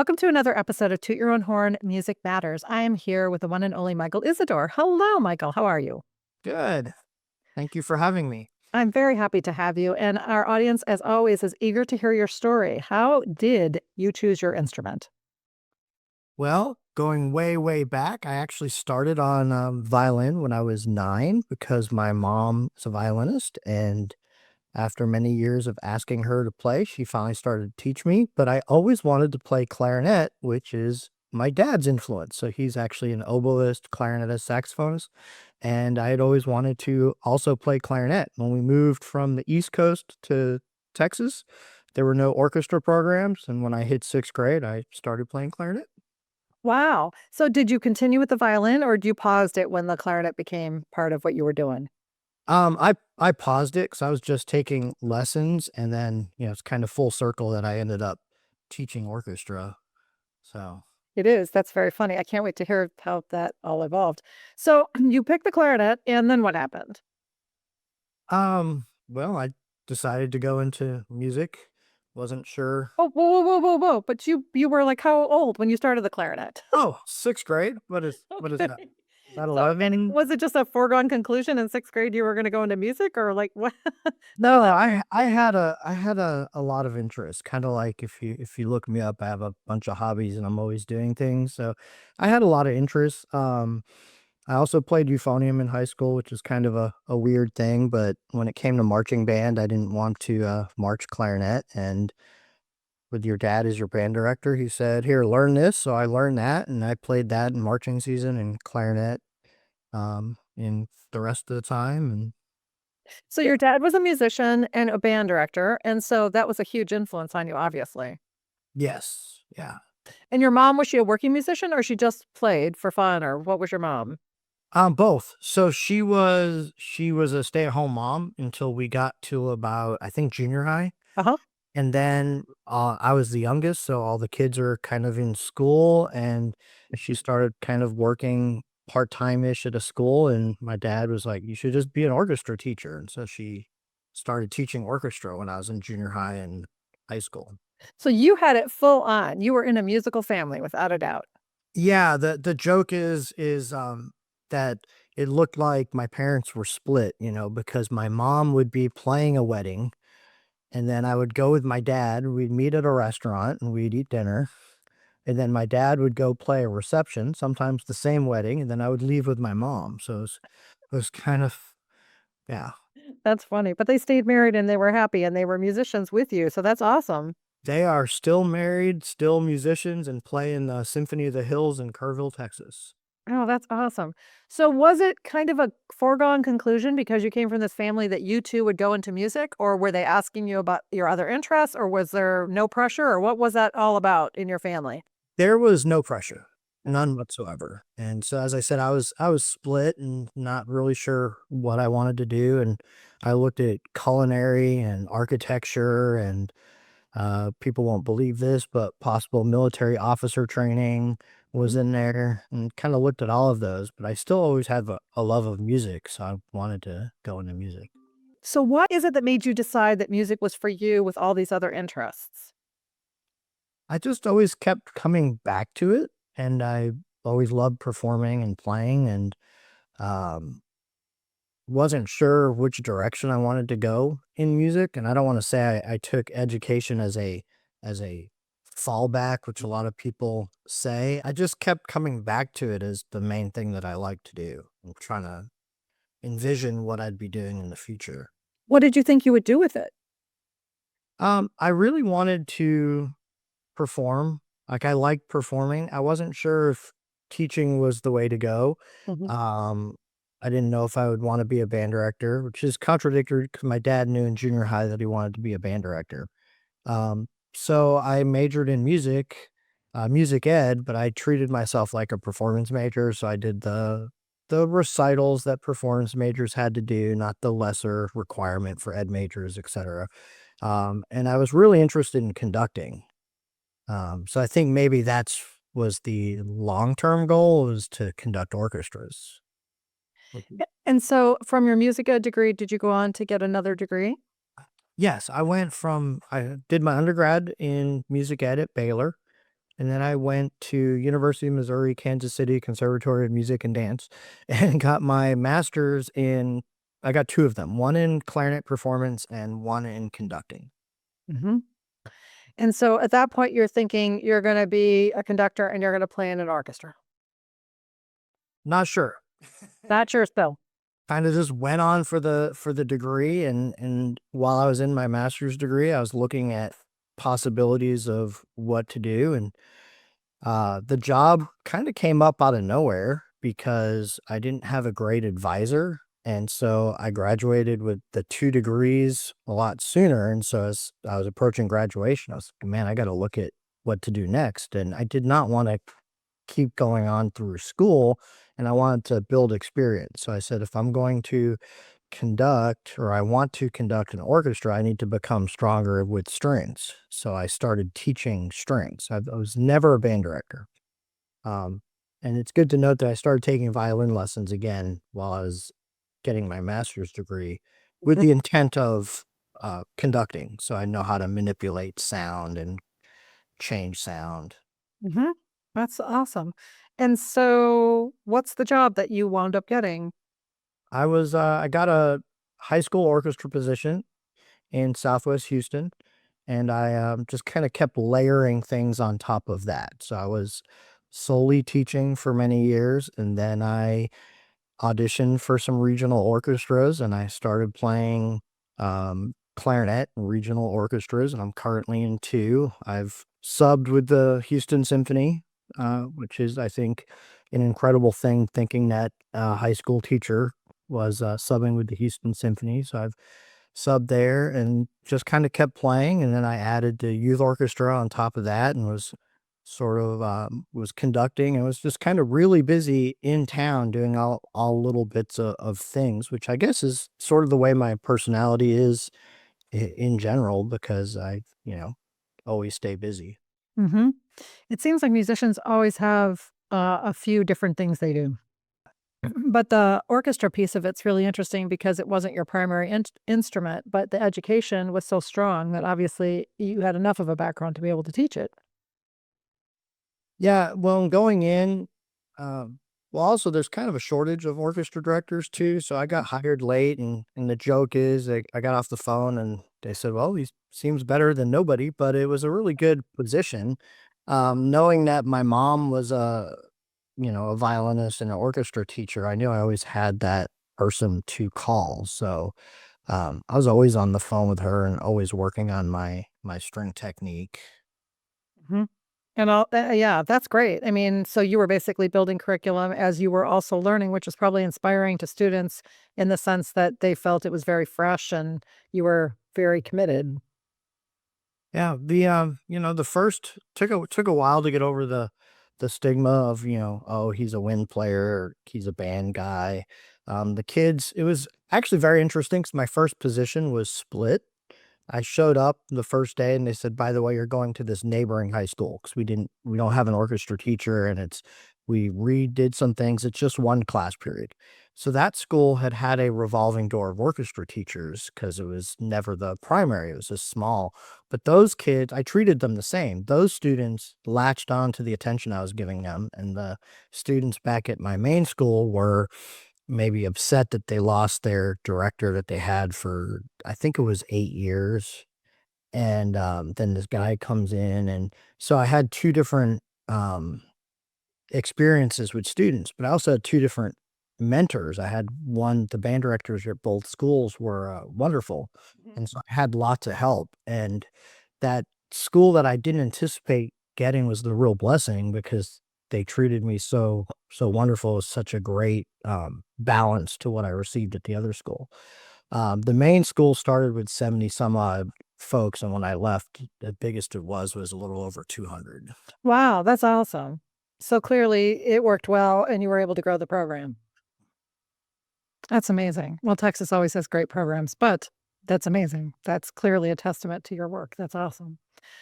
Welcome to another episode of Toot Your Own Horn Music Matters. I am here with the one and only Michael Isadore. Hello, Michael. How are you? Good. Thank you for having me. I'm very happy to have you. And our audience, as always, is eager to hear your story. How did you choose your instrument? Well, going way, way back, I actually started on violin when I was 9 because my mom is a violinist. And after many years of asking her to play, she finally started to teach me. But I always wanted to play clarinet, which is my dad's influence. So he's actually an oboist, clarinetist, saxophonist. And I had always wanted to also play clarinet. When we moved from the East Coast to Texas, there were no orchestra programs. And when I hit 6th grade, I started playing clarinet. Wow. So did you continue with the violin or did you paused it when the clarinet became part of what you were doing? I paused it because I was just taking lessons, and then it's kind of full circle that I ended up teaching orchestra. So, It is. That's very funny. I can't wait to hear how that all evolved. So you picked the clarinet, and then what happened? well, I decided to go into music. Wasn't sure. Oh, whoa, whoa, whoa, whoa, whoa. But you were like how old when you started the clarinet? Oh, 6th grade. What is Okay. that? About So, 11? was it just a foregone conclusion in 6th grade you were gonna go into music or like what? No, I had a lot of interest. Kind of like if you look me up, I have a bunch of hobbies and I'm always doing things. So I had a lot of interest. I also played euphonium in high school, which is kind of a weird thing, but when it came to marching band, I didn't want to march clarinet. And with your dad as your band director, he said, "Here, learn this." So I learned that, and I played that in marching season and clarinet in the rest of the time. And So your dad was a musician and a band director, and so that was a huge influence on you, obviously. yes, yeah. And your mom, was she a working musician or she just played for fun, or what was your mom? Both. So she was a stay-at-home mom until we got to about, I think, junior high. Uh-huh. And then I was the youngest, so all the kids are kind of in school, and she started kind of working part-time-ish at a school. And my dad was like, "You should just be an orchestra teacher." And so she started teaching orchestra when I was in junior high and high school. So you had it full on. You were in a musical family without a doubt. Yeah, the joke is that it looked like my parents were split, because my mom would be playing a wedding, and then I would go with my dad. We'd meet at a restaurant and we'd eat dinner. And then my dad would go play a reception, sometimes the same wedding, and then I would leave with my mom. So it was kind of, yeah. That's funny, but they stayed married and they were happy and they were musicians with you, so that's awesome. They are still married, still musicians, and play in the Symphony of the Hills in Kerrville, Texas. Oh, that's awesome. So was it kind of a foregone conclusion because you came from this family that you too would go into music, or were they asking you about your other interests, or was there no pressure, or what was that all about in your family? There was no pressure, none whatsoever. And so, as I said, I was split and not really sure what I wanted to do. And I looked at culinary and architecture, and people won't believe this, but possible military officer training was in there, and kind of looked at all of those. But I still always had a love of music, so I wanted to go into music. So what is it that made you decide that music was for you with all these other interests? I just always kept coming back to it, and I always loved performing and playing, and um, wasn't sure which direction I wanted to go in music. And I don't want to say I took education as a fallback, which a lot of people say. I just kept coming back to it as the main thing that I like to do. I'm trying to envision what I'd be doing in the future. What did you think you would do with it? I really wanted to perform. Like, I liked performing. I wasn't sure if teaching was the way to go. Mhm. Um, I didn't know if I would want to be a band director, which is contradictory because my dad knew in junior high that he wanted to be a band director. So I majored in music, music ed, but I treated myself like a performance major. So I did the recitals that performance majors had to do, not the lesser requirement for ed majors, etc. And I was really interested in conducting. So I think maybe that's was the long-term goal, was to conduct orchestras. Mhm. And so from your music ed degree, did you go on to get another degree? Yes, I did my undergrad in music ed at Baylor, and then I went to University of Missouri, Kansas City Conservatory of Music and Dance and got my master's in I got 2 of them, one in clarinet performance and one in conducting. Mhm. And so at that point, you're thinking you're gonna be a conductor and you're gonna play in an orchestra. Not sure. Not sure still. Kinda just went on for the degree, and while I was in my master's degree, I was looking at possibilities of what to do, and the job kinda came up out of nowhere because I didn't have a great advisor, and so I graduated with the 2 degrees a lot sooner, and so as I was approaching graduation, I was like, "Man, I gotta look at what to do next," and I did not wanna keep going on through school, and I wanted to build experience. So I said, if I'm going to conduct or I want to conduct an orchestra, I need to become stronger with strings. So I started teaching strings. I was never a band director. Um, and it's good to note that I started taking violin lessons again while I was getting my master's degree with Mhm. the intent of conducting. So I know how to manipulate sound and change sound. Mhm. That's awesome. And so what's the job that you wound up getting? I got a high school orchestra position in Southwest Houston, and I, just kinda kept layering things on top of that. So I was solely teaching for many years, and then I auditioned for some regional orchestras, and I started playing, clarinet in regional orchestras, and I'm currently in 2. I've subbed with the Houston Symphony, which is, I think, an incredible thing thinking that a high school teacher was, subbing with the Houston Symphony, so I've subbed there and just kinda kept playing, and then I added the youth orchestra on top of that and was sort of, was conducting and was just kind of really busy in town doing all little bits of things, which I guess is sort of the way my personality is in general because I, always stay busy. Mhm. It seems like musicians always have, a few different things they do. But the orchestra piece of it's really interesting because it wasn't your primary instrument, but the education was so strong that obviously you had enough of a background to be able to teach it. Yeah, well, going in, um, well, also there's kind of a shortage of orchestra directors too. So I got hired late, and the joke is, I got off the phone and they said, "Well, he seems better than nobody," but it was a really good position. Knowing that my mom was a violinist and an orchestra teacher, I knew I always had that person to call. So I was always on the phone with her and always working on my string technique. Mhm. And all yeah, that's great. I mean, so you were basically building curriculum as you were also learning, which is probably inspiring to students in the sense that they felt it was very fresh and you were very committed. Yeah, the first took a while to get over the stigma of, oh, he's a wind player, or he's a band guy. The kids, it was actually very interesting because my first position was split. I showed up the first day and they said, by the way, you're going to this neighboring high school because we don't have an orchestra teacher and we redid some things. It's just one class period. So that school had had a revolving door of orchestra teachers because it was never the primary. It was just small. But those kids, I treated them the same. Those students latched on to the attention I was giving them. And the students back at my main school were maybe upset that they lost their director that they had for, I think it was 8 years, and, then this guy comes in, and so I had 2 different, experiences with students, but I also had 2 different mentors. I had one the band directors at both schools were, wonderful, Mhm. and so I had lots of help, and that school that I didn't anticipate getting was the real blessing because they treated me so wonderful. It was such a great, balance to what I received at the other school. The main school started with 70 some odd folks, and when I left, the biggest it was a little over 200. Wow, that's awesome. So clearly it worked well and you were able to grow the program. That's amazing. Well, Texas always has great programs, but that's amazing. That's clearly a testament to your work. That's awesome.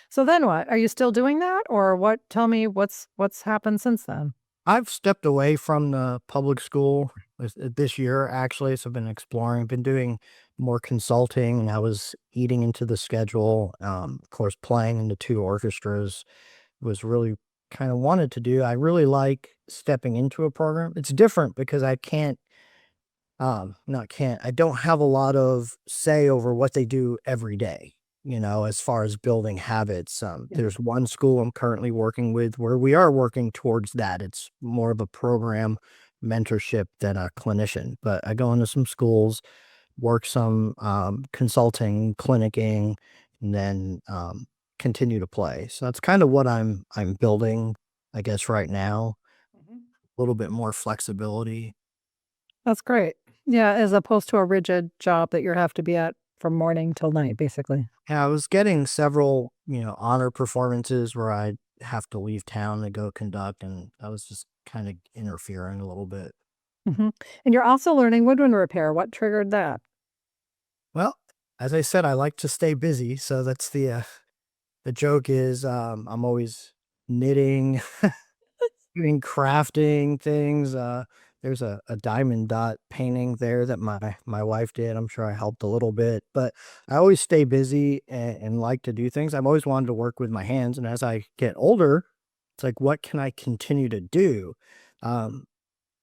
So then what? Are you still doing that or what? Tell me what's happened since then. I've stepped away from the public school this year, actually, so I've been exploring, been doing more consulting, and I was eating into the schedule. Of course, playing in the 2 orchestras was really kind of wanted to do. I really like stepping into a program. It's different because I can't, not can't, I don't have a lot of say over what they do every day, as far as building habits. Yeah. There's one school I'm currently working with where we are working towards that. It's more of a program mentorship than a clinician, but I go into some schools, work some consulting, clinicking, and then continue to play. So that's kind of what I'm building, I guess, right now. Mhm. A little bit more flexibility. That's great. Yeah, as opposed to a rigid job that you have to be at from morning till night, basically. Yeah, I was getting several, honor performances where I have to leave town to go conduct, and I was just kind of interfering a little bit. Mhm. And you're also learning woodwind repair. What triggered that? Well, as I said, I like to stay busy, so that's the joke is I'm always knitting, doing crafting things. There's a diamond dot painting there that my wife did. I'm sure I helped a little bit, but I always stay busy and like to do things. I've always wanted to work with my hands, and as I get older, it's like, what can I continue to do? Um,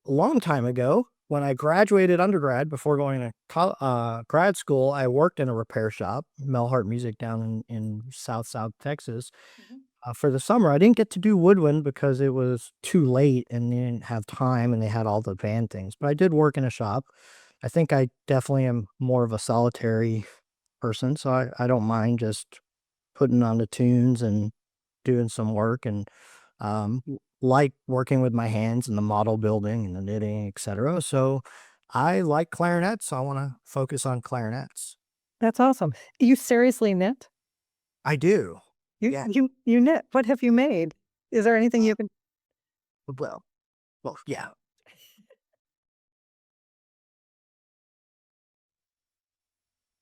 a long time ago, when I graduated undergrad before going to grad school, I worked in a repair shop, Melhart Music, down in South Texas Mhm. for the summer. I didn't get to do woodwind because it was too late and they didn't have time and they had all the band things. But I did work in a shop. I think I definitely am more of a solitary person, so I don't mind just putting on the tunes and doing some work and like working with my hands and the model building and the knitting, etc. So I like clarinets, so I want to focus on clarinets. That's awesome. You seriously knit? I do. You Yeah. you knit. What have you made? Is there anything you can Well, yeah.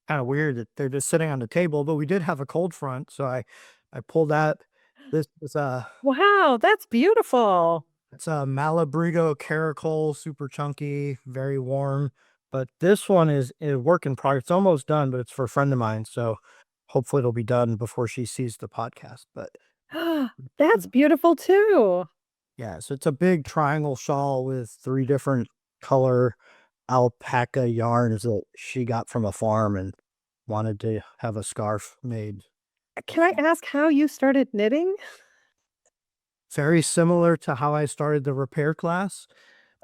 Kind of weird that they're just sitting on the table, but we did have a cold front, so I pulled that. This is Wow, that's beautiful. it's a Malabrigo Caracol, super chunky, very warm. But this one is a work in progress. It's almost done, but it's for a friend of mine, so hopefully it'll be done before she sees the podcast. But That's beautiful too. yeah, so it's a big triangle shawl with three different color alpaca yarns that she got from a farm and wanted to have a scarf made. Can I ask how you started knitting? Very similar to how I started the repair class.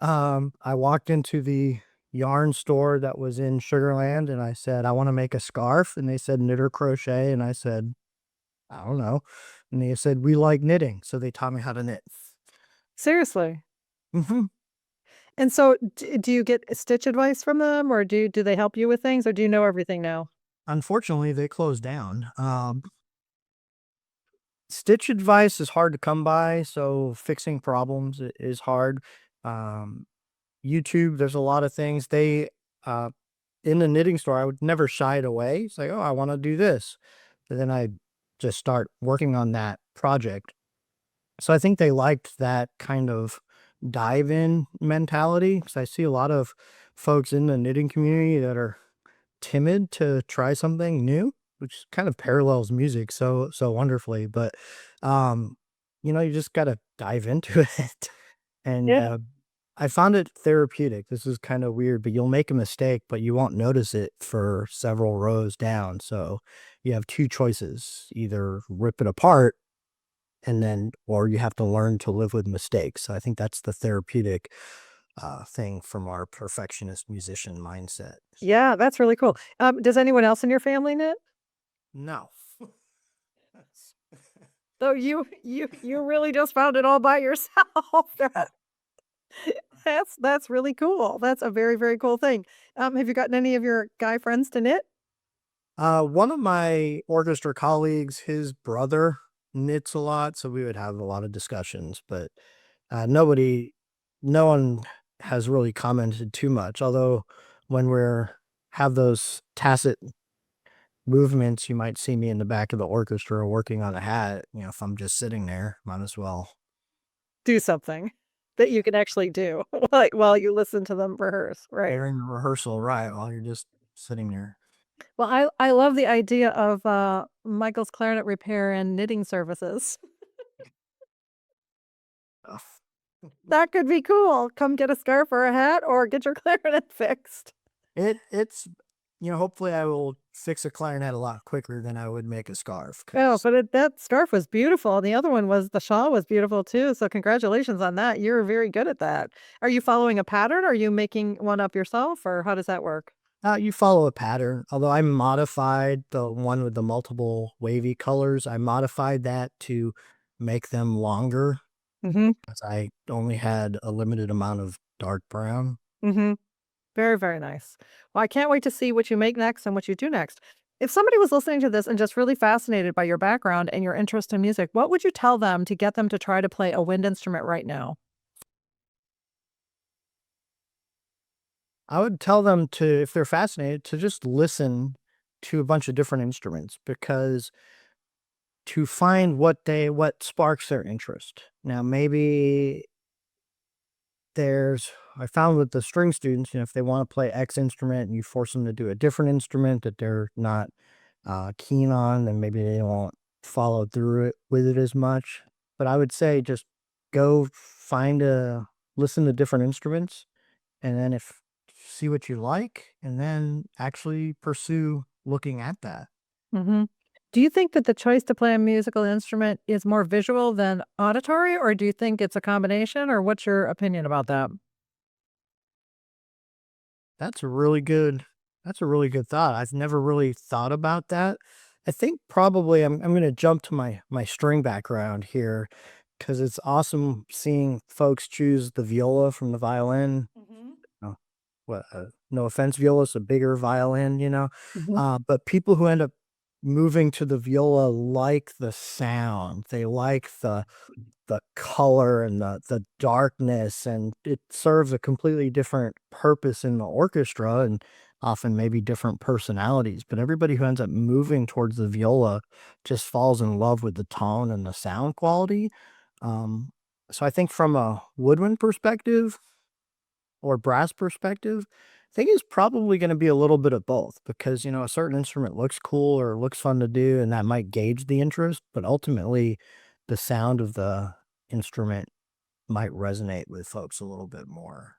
I walked into the yarn store that was in Sugarland and I said, I want to make a scarf. And they said, knit or crochet. And I said, I don't know. And they said, we like knitting. So they taught me how to knit. Seriously. Hmm. And so do you get stitch advice from them or do they help you with things or do you know everything now? Unfortunately, they closed down. Stitch advice is hard to come by. So fixing problems is hard. Um, YouTube, there's a lot of things. Uh, in the knitting store, I would never shy it away. It's like, oh, I want to do this. But then I just start working on that project. So I think they liked that kind of dive in mentality because I see a lot of folks in the knitting community that are timid to try something new, which kind of parallels music so wonderfully. But um, you just got to dive into it. And Yeah. I found it therapeutic. This is kind of weird, but you'll make a mistake, but you won't notice it for several rows down. So you have two choices: either rip it apart and then, or you have to learn to live with mistakes. So I think that's the therapeutic thing from our perfectionist musician mindset. Yeah, that's really cool. Does anyone else in your family knit? No. So you really just found it all by yourself. That's really cool. That's a very, very cool thing. Have you gotten any of your guy friends to knit? One of my orchestra colleagues, his brother knits a lot, so we would have a lot of discussions, but nobody, no one has really commented too much. Although when we're have those tacit movements, you might see me in the back of the orchestra working on a hat. If I'm just sitting there, might as well. Do something that you can actually do, like, while you listen to them rehearse, right. During the rehearsal, right, while you're just sitting there. Well, I love the idea of, Michael's clarinet repair and knitting services. Ugh. That could be cool. Come get a scarf or a hat or get your clarinet fixed. It's hopefully I will fix a clarinet a lot quicker than I would make a scarf Oh, 'cause but that scarf was beautiful. The other one was the shawl was beautiful too. So congratulations on that. You're very good at that. Are you following a pattern? Are you making one up yourself or how does that work? you follow a pattern, although I modified the one with the multiple wavy colors, I modified that to make them longer Mhm. as I only had a limited amount of dark brown. Mhm. Very, very nice. Well, I can't wait to see what you make next and what you do next. If somebody was listening to this and just really fascinated by your background and your interest in music, what would you tell them to get them to try to play a wind instrument right now? I would tell them to, if they're fascinated, to just listen to a bunch of different instruments because to find what sparks their interest. Now, maybe I found with the string students, if they want to play X instrument and you force them to do a different instrument that they're not keen on, then maybe they won't follow through it with it as much. But I would say just go listen to different instruments, and then if see what you like, and then actually pursue looking at that. Mhm. Do you think that the choice to play a musical instrument is more visual than auditory, or do you think it's a combination, or what's your opinion about that? That's a really good that's a really good thought. I've never really thought about that. I think probably I'm gonna jump to my string background here because it's awesome seeing folks choose the viola from the violin. Mhm. Oh, no offense, viola's a bigger violin, Mhm. but people who end up moving to the viola like the sound. They like the color and the darkness, and it serves a completely different purpose in the orchestra and often maybe different personalities. But everybody who ends up moving towards the viola just falls in love with the tone and the sound quality. Um, so I think from a woodwind perspective or brass perspective, I think it's probably going to be a little bit of both because, a certain instrument looks cool or looks fun to do, and that might gauge the interest, but ultimately the sound of the instrument might resonate with folks a little bit more.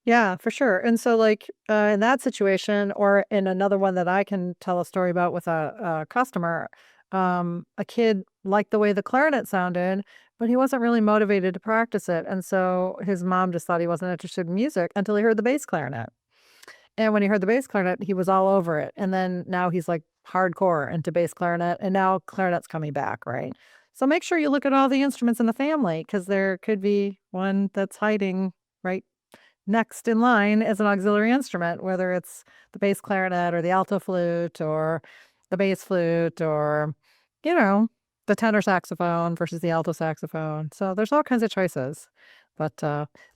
Yeah, for sure. And so, like, in that situation, or in another one that I can tell a story about with a customer, a kid liked the way the clarinet sounded, but he wasn't really motivated to practice it. And so his mom just thought he wasn't interested in music until he heard the bass clarinet. And when he heard the bass clarinet, he was all over it. And then now he's like hardcore into bass clarinet. And now clarinet's coming back, right? So make sure you look at all the instruments in the family because there could be one that's hiding right next in line as an auxiliary instrument, whether it's the bass clarinet or the alto flute or the bass flute or, you know, the tenor saxophone versus the alto saxophone. So there's all kinds of choices. But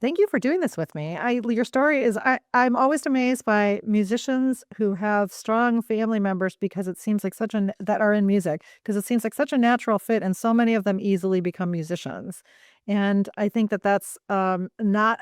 thank you for doing this with me. Your story is I'm always amazed by musicians who have strong family members because it seems like that are in music because it seems like such a natural fit, and so many of them easily become musicians. And I think that that's not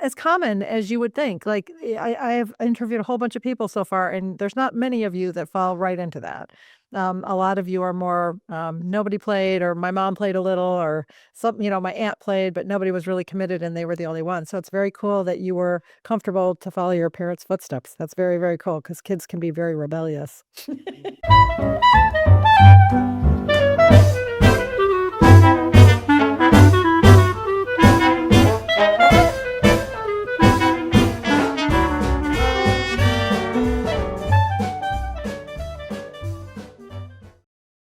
as common as you would think. Like, I have interviewed a whole bunch of people so far, and there's not many of you that fall right into that. A lot of you are more, nobody played, or my mom played a little, or my aunt played, but nobody was really committed and they were the only one. So it's very cool that you were comfortable to follow your parents' footsteps. That's very, very cool because kids can be very rebellious.